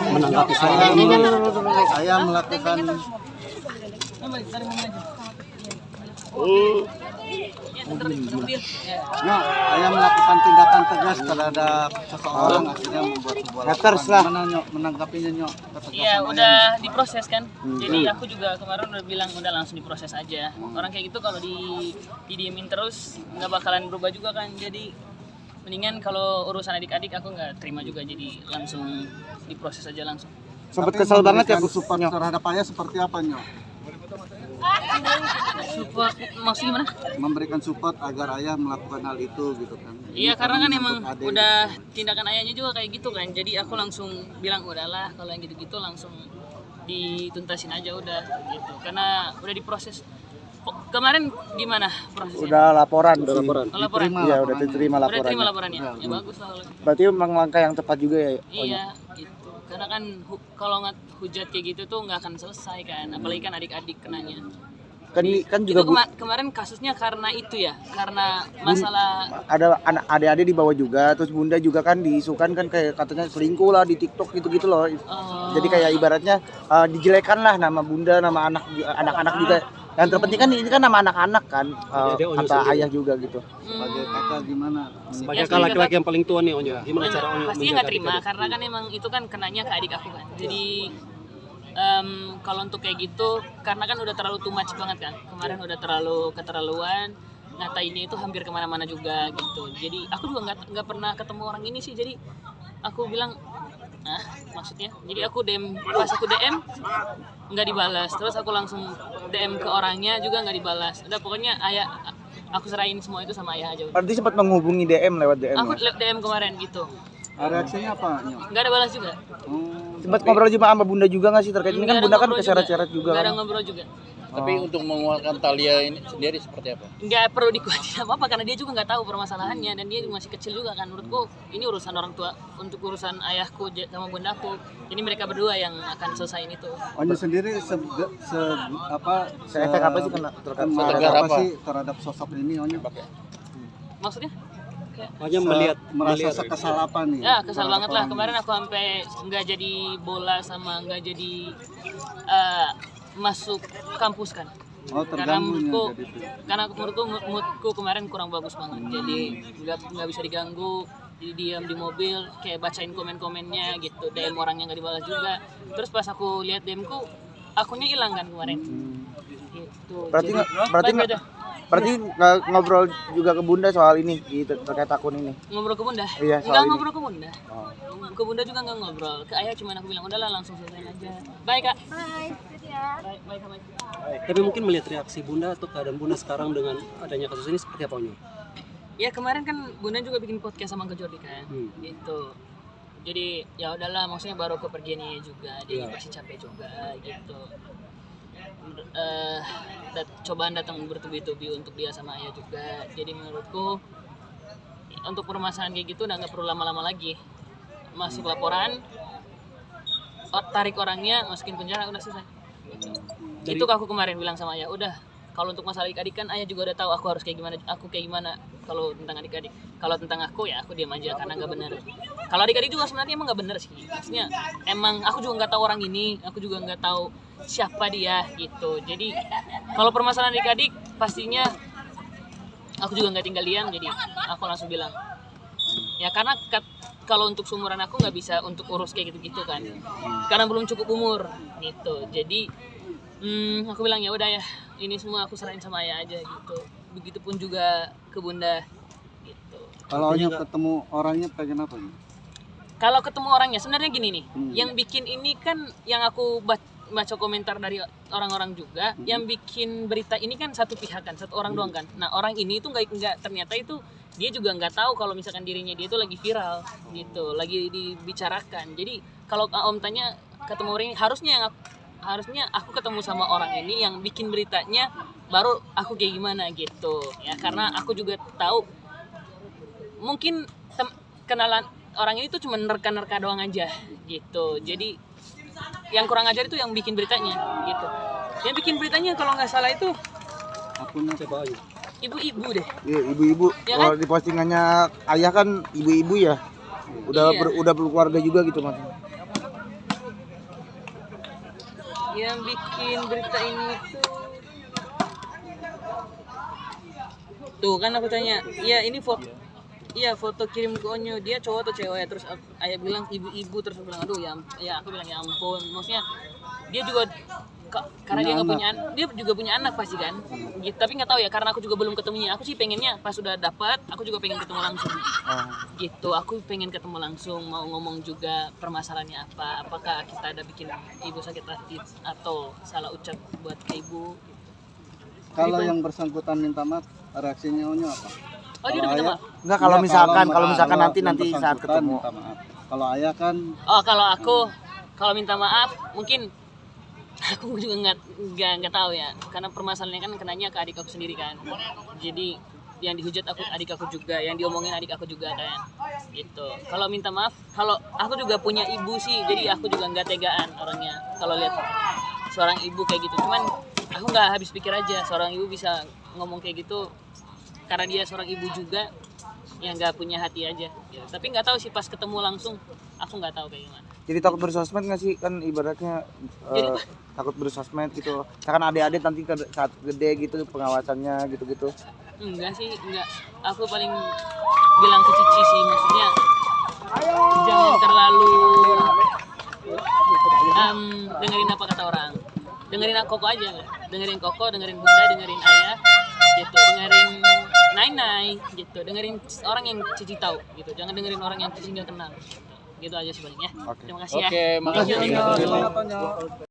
Menanggapi saya melakukan saya melakukan tindakan tegas terhadap seseorang akhirnya membuat sebuah laporan. Menanggapinya Nyok? Iya udah diproses kan. Jadi aku juga kemarin udah bilang udah langsung diproses aja. Orang kayak gitu kalau didiemin terus nggak bakalan berubah juga kan. Jadi mendingan kalau urusan adik-adik aku nggak terima juga, jadi langsung diproses aja langsung. Sempat kesal banget ya support terhadap ayah seperti apa Nyok? Support maksudnya gimana? Memberikan support agar ayah melakukan hal itu gitu kan. Iya karena kan emang udah tindakan ayahnya juga kayak gitu kan. Jadi aku langsung bilang udahlah kalau yang gitu-gitu langsung dituntasin aja udah gitu. Karena udah diproses. Kemarin gimana prosesnya? Udah laporan. Laporan. Iya, udah diterima laporannya. Udah terima laporannya. Ya bagus lah. Berarti memang langkah yang tepat juga ya. Iya, gitu. Karena kan kalau nggak hujat kayak gitu tuh nggak akan selesai kan. Apalagi kan adik-adik kenanya. Kan juga itu kemarin kasusnya karena itu ya, karena masalah ada adik-adik di bawah juga, terus bunda juga kan diisukan kan kayak katanya selingkuh lah di TikTok gitu-gitu loh. Jadi kayak ibaratnya dijelekan lah nama bunda, nama anak-anak juga. Yang terpenting kan ini kan nama anak-anak kan, kata ayah juga gitu. Sebagai kakak gimana? Sebagai kakak laki-laki yang paling tua nih Onyo, gimana cara Onyo? Pastinya nggak terima karena kan emang itu kan kenanya ke adik aku kan. Jadi kalau untuk kayak gitu karena kan udah terlalu too much banget kan. Kemarin udah terlalu keterlaluan, ngatainnya itu hampir kemana-mana juga gitu. Jadi aku juga nggak pernah ketemu orang ini sih. Jadi aku bilang maksudnya. Jadi aku pas aku DM nggak dibalas. Terus aku langsung DM ke orangnya juga nggak dibalas. Udah pokoknya ayah aku serahin semua itu sama ayah aja. Berarti sempat menghubungi DM lewat DM. Aku DM kemarin gitu. Reaksinya apa? Nggak ada balas juga. Sempat ngobrol juga sama bunda juga nggak sih terkait ini kan bunda kan keseret-seret juga. Nggak ada ngobrol juga. Tapi untuk menguatkan Thalia ini sendiri seperti apa? Nggak perlu dikuatin apa-apa karena dia juga nggak tahu permasalahannya dan dia masih kecil juga kan. Menurutku ini urusan orang tua, untuk urusan ayahku sama bundaku. Ini mereka berdua yang akan selesaiin itu. Onyo sendiri efek apa sih kena terhadap sosok ini Onyo? Maksudnya? Hanya merasa kesal apa nih? Ya kesal banget lah. Kemarin aku sampai nggak jadi bola sama nggak jadi masuk kampus kan. Karena menurutku moodku kemarin kurang bagus banget. Jadi nggak bisa diganggu. Jadi diam di mobil kayak bacain komen-komennya gitu. DM orang yang nggak dibalas juga. Terus pas aku lihat DM-ku akunnya hilang kan kemarin. Gitu. Berarti nggak ngobrol juga ke bunda soal ini gitu terkait akun ini. Ngobrol ke bunda? Iya, nggak ngobrol ke bunda. Ke bunda juga nggak ngobrol. Ke ayah cuma aku bilang udahlah langsung selesai aja. Bye kak. Bye. Bye. Tapi mungkin melihat reaksi bunda atau keadaan bunda sekarang dengan adanya kasus ini seperti apa Onyo? Ya kemarin kan bunda juga bikin podcast sama Kak Jordi kan, gitu. Jadi ya udahlah, maksudnya baru kepergiannya juga, dia pasti capek juga gitu. Cobaan datang bertubi-tubi untuk dia sama ayah juga. Jadi menurutku untuk permasalahan kayak gitu udah nggak perlu lama-lama lagi. Masuk laporan, tarik orangnya, masukin penjara, udah selesai. Itu aku kemarin bilang sama ayah, udah. Kalau untuk masalah adik-adik kan ayah juga udah tahu aku harus kayak gimana kalau tentang adik-adik. Kalau tentang aku ya aku diam aja karena nggak benar. Kalau adik-adik juga sebenarnya emang nggak benar sih. Maksudnya emang aku juga nggak tahu orang ini, aku juga nggak tahu siapa dia gitu. Jadi kalau permasalahan adik-adik pastinya aku juga nggak tinggal diam. Jadi aku langsung bilang ya karena kalau untuk seumuran aku nggak bisa untuk urus kayak gitu-gitu kan. Karena belum cukup umur gitu. Jadi aku bilang ya udah ya ini semua aku serahin sama ayah aja gitu. Begitupun juga ke bunda gitu. Kalau Onyo ketemu orangnya pengen apa nih? Kalau ketemu orangnya sebenarnya gini nih, yang bikin ini kan yang aku baca komentar dari orang-orang juga, yang bikin berita ini kan satu pihak kan, satu orang doang kan. Nah orang ini itu nggak ternyata itu dia juga nggak tahu kalau misalkan dirinya dia itu lagi viral gitu, lagi dibicarakan. Jadi kalau Om tanya ketemu orang ini harusnya aku ketemu sama orang ini yang bikin beritanya baru aku kayak gimana gitu ya, karena aku juga tahu mungkin kenalan orang ini tuh cuma nerka-nerka doang aja gitu. Jadi yang kurang ajar itu yang bikin beritanya gitu. Yang bikin beritanya kalau nggak salah itu akunnya coba aja. ibu-ibu deh. Iya, ibu-ibu. Ya Kalau di postingannya ayah kan ibu-ibu ya. Udah Iya. udah berkeluarga juga gitu maksudnya. Yang bikin berita ini tuh kan aku tanya, iya ini foto, iya foto kirim ke Onyo, dia cowok atau cewek? Terus ayah bilang ibu-ibu, terus aku bilang aduh ya aku bilang ya ampun, maksudnya dia juga karena dia nggak punya dia juga punya anak pasti kan, gitu. Tapi nggak tahu ya karena aku juga belum ketemunya. Aku sih pengennya pas sudah dapat, aku juga pengen ketemu langsung, gitu. Aku pengen ketemu langsung, mau ngomong juga permasalahannya apa, apakah kita ada bikin ibu sakit hati atau salah ucap buat ke ibu. Kalau yang bersangkutan minta maaf, reaksinya Onyo apa? Oh dia udah minta maaf. Enggak, kalau misalkan nanti yang saat bersangkutan ketemu. minta maaf. Kalau ayah kan Oh kalau aku kalau minta maaf mungkin aku juga nggak tahu ya, karena permasalahannya kan kenanya ke adik aku sendiri kan. Jadi yang dihujat adik aku juga, yang diomongin adik aku juga kan, gitu. Kalau minta maaf, kalau aku juga punya ibu sih, jadi aku juga nggak tegaan orangnya kalau lihat seorang ibu kayak gitu. Cuman aku nggak habis pikir aja seorang ibu bisa ngomong kayak gitu karena dia seorang ibu juga yang nggak punya hati aja, gitu. Tapi nggak tahu sih pas ketemu langsung, aku nggak tahu kayak gimana. Jadi takut bersosmed nggak sih, kan ibaratnya Jadi apa? takut bersosmed gitu. Kan adik-adik nanti saat gede gitu pengawasannya gitu-gitu. Enggak sih, enggak. Aku paling bilang ke Cici sih, maksudnya jangan terlalu dengerin apa kata orang. Dengerin Koko aja, dengerin Koko, dengerin Bunda, dengerin Ayah, gitu. Dengerin Nai, gitu. Dengerin orang yang Cici tahu, gitu. Jangan dengerin orang yang Cici nggak kenal. Gitu aja sih paling ya. Oke. Terima kasih ya. Oke, makasih. Thank you. Onyo.